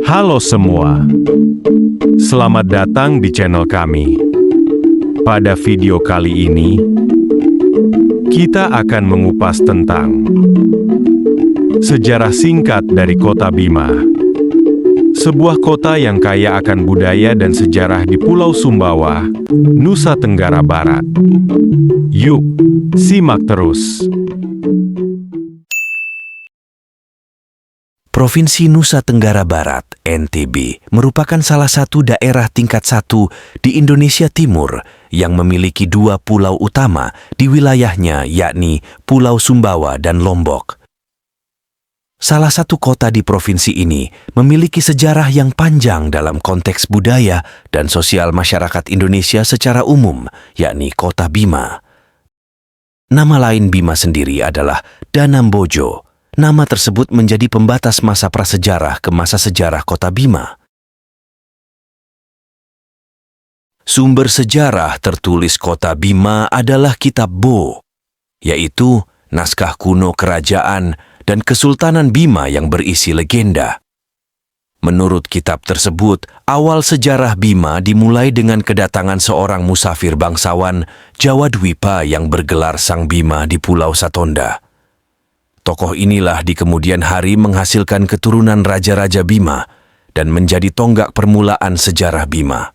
Halo semua, selamat datang di channel kami. Pada video kali ini, kita akan mengupas tentang sejarah singkat dari Kota Bima, sebuah kota yang kaya akan budaya dan sejarah di Pulau Sumbawa, Nusa Tenggara Barat. Yuk, simak terus. Provinsi Nusa Tenggara Barat, NTB, merupakan salah satu daerah tingkat 1 di Indonesia Timur yang memiliki 2 pulau utama di wilayahnya, yakni Pulau Sumbawa dan Lombok. Salah satu kota di provinsi ini memiliki sejarah yang panjang dalam konteks budaya dan sosial masyarakat Indonesia secara umum, yakni Kota Bima. Nama lain Bima sendiri adalah Danambojo. Nama tersebut menjadi pembatas masa prasejarah ke masa sejarah Kota Bima. Sumber sejarah tertulis Kota Bima adalah Kitab Bo, yaitu naskah kuno kerajaan dan Kesultanan Bima yang berisi legenda. Menurut kitab tersebut, awal sejarah Bima dimulai dengan kedatangan seorang musafir bangsawan Jawa Dwipa yang bergelar Sang Bima di Pulau Satonda. Tokoh inilah di kemudian hari menghasilkan keturunan Raja-Raja Bima dan menjadi tonggak permulaan sejarah Bima.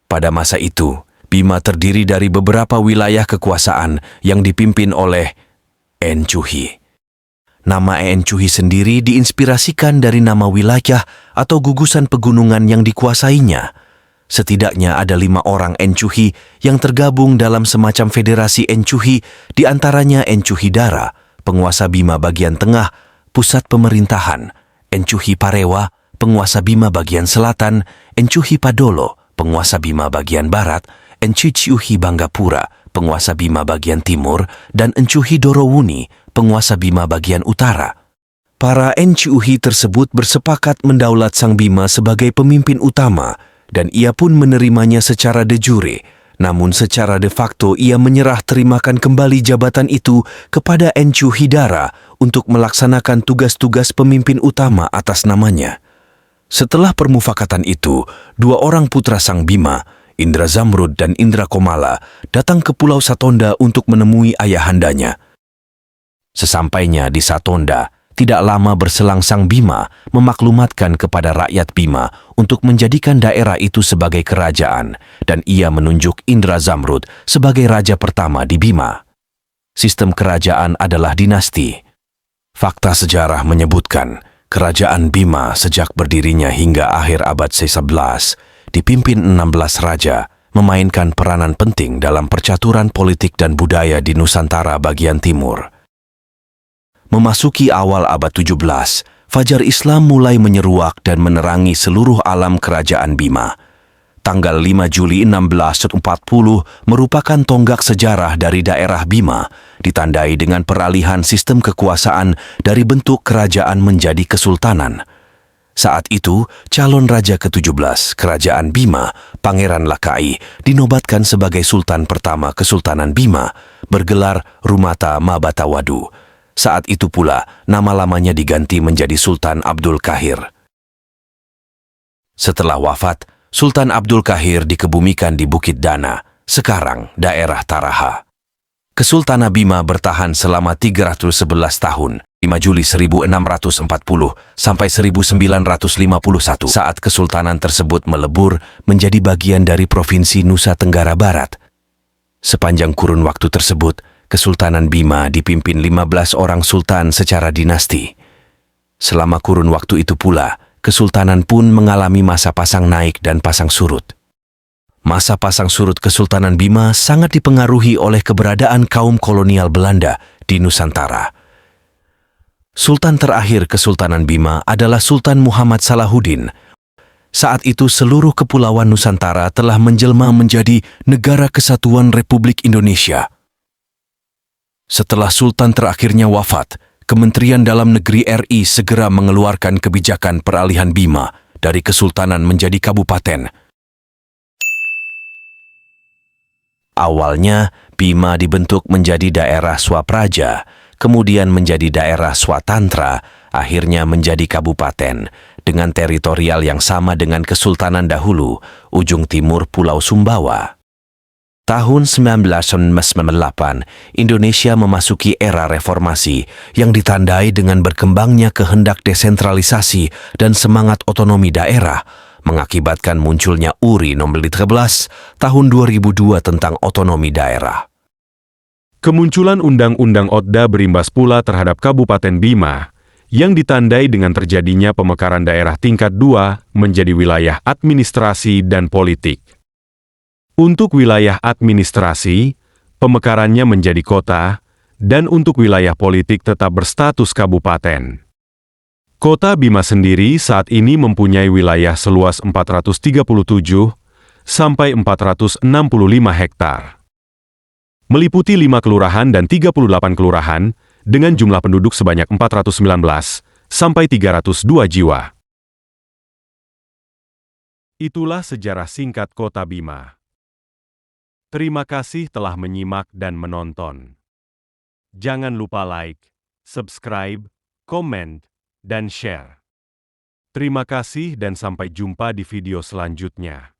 Pada masa itu, Bima terdiri dari beberapa wilayah kekuasaan yang dipimpin oleh Encuhi. Nama Encuhi sendiri diinspirasikan dari nama wilayah atau gugusan pegunungan yang dikuasainya. Setidaknya ada 5 orang Encuhi yang tergabung dalam semacam federasi Encuhi, di antaranya Encuhi Dara, penguasa Bima bagian tengah, pusat pemerintahan, Encuhi Parewa, penguasa Bima bagian selatan, Encuhi Padolo, penguasa Bima bagian barat, Encuhi Banggapura, penguasa Bima bagian timur, dan Encuhi Dorowuni, penguasa Bima bagian utara. Para Encuhi tersebut bersepakat mendaulat Sang Bima sebagai pemimpin utama, dan ia pun menerimanya secara de jure. Namun secara de facto ia menyerah terimakan kembali jabatan itu kepada Encuhi Dara untuk melaksanakan tugas-tugas pemimpin utama atas namanya. Setelah permufakatan itu, 2 orang putra Sang Bima, Indra Zamrud dan Indra Komala, datang ke Pulau Satonda untuk menemui ayahandanya. Sesampainya di Satonda, tidak lama berselang Sang Bima memaklumatkan kepada rakyat Bima untuk menjadikan daerah itu sebagai kerajaan, dan ia menunjuk Indra Zamrud sebagai raja pertama di Bima. Sistem kerajaan adalah dinasti. Fakta sejarah menyebutkan, kerajaan Bima sejak berdirinya hingga akhir abad ke-11 dipimpin 16 raja, memainkan peranan penting dalam percaturan politik dan budaya di Nusantara bagian timur. Memasuki awal abad 17, fajar Islam mulai menyeruak dan menerangi seluruh alam kerajaan Bima. Tanggal 5 Juli 1640 merupakan tonggak sejarah dari daerah Bima, ditandai dengan peralihan sistem kekuasaan dari bentuk kerajaan menjadi kesultanan. Saat itu, calon raja ke-17 kerajaan Bima, Pangeran Lakai, dinobatkan sebagai sultan pertama Kesultanan Bima, bergelar Rumata Mabatawadu. Saat itu pula, nama lamanya diganti menjadi Sultan Abdul Kahir. Setelah wafat, Sultan Abdul Kahir dikebumikan di Bukit Dana, sekarang daerah Taraha. Kesultanan Bima bertahan selama 311 tahun, 5 Juli 1640 sampai 1951, saat kesultanan tersebut melebur menjadi bagian dari Provinsi Nusa Tenggara Barat. Sepanjang kurun waktu tersebut, Kesultanan Bima dipimpin 15 orang sultan secara dinasti. Selama kurun waktu itu pula, kesultanan pun mengalami masa pasang naik dan pasang surut. Masa pasang surut Kesultanan Bima sangat dipengaruhi oleh keberadaan kaum kolonial Belanda di Nusantara. Sultan terakhir Kesultanan Bima adalah Sultan Muhammad Salahuddin. Saat itu seluruh kepulauan Nusantara telah menjelma menjadi Negara Kesatuan Republik Indonesia. Setelah Sultan terakhirnya wafat, Kementerian Dalam Negeri RI segera mengeluarkan kebijakan peralihan Bima dari kesultanan menjadi kabupaten. Awalnya, Bima dibentuk menjadi daerah Swapraja, kemudian menjadi daerah Swatantra, akhirnya menjadi kabupaten, dengan teritorial yang sama dengan Kesultanan dahulu, ujung timur Pulau Sumbawa. Tahun 1998, Indonesia memasuki era reformasi yang ditandai dengan berkembangnya kehendak desentralisasi dan semangat otonomi daerah, mengakibatkan munculnya URI Nomor 13 tahun 2002 tentang otonomi daerah. Kemunculan Undang-Undang Otda berimbas pula terhadap Kabupaten Bima, yang ditandai dengan terjadinya pemekaran daerah tingkat 2 menjadi wilayah administrasi dan politik. Untuk wilayah administrasi, pemekarannya menjadi kota, dan untuk wilayah politik tetap berstatus kabupaten. Kota Bima sendiri saat ini mempunyai wilayah seluas 437 sampai 465 hektar. Meliputi 5 kelurahan dan 38 kelurahan, dengan jumlah penduduk sebanyak 419 sampai 302 jiwa. Itulah sejarah singkat Kota Bima. Terima kasih telah menyimak dan menonton. Jangan lupa like, subscribe, komen, dan share. Terima kasih dan sampai jumpa di video selanjutnya.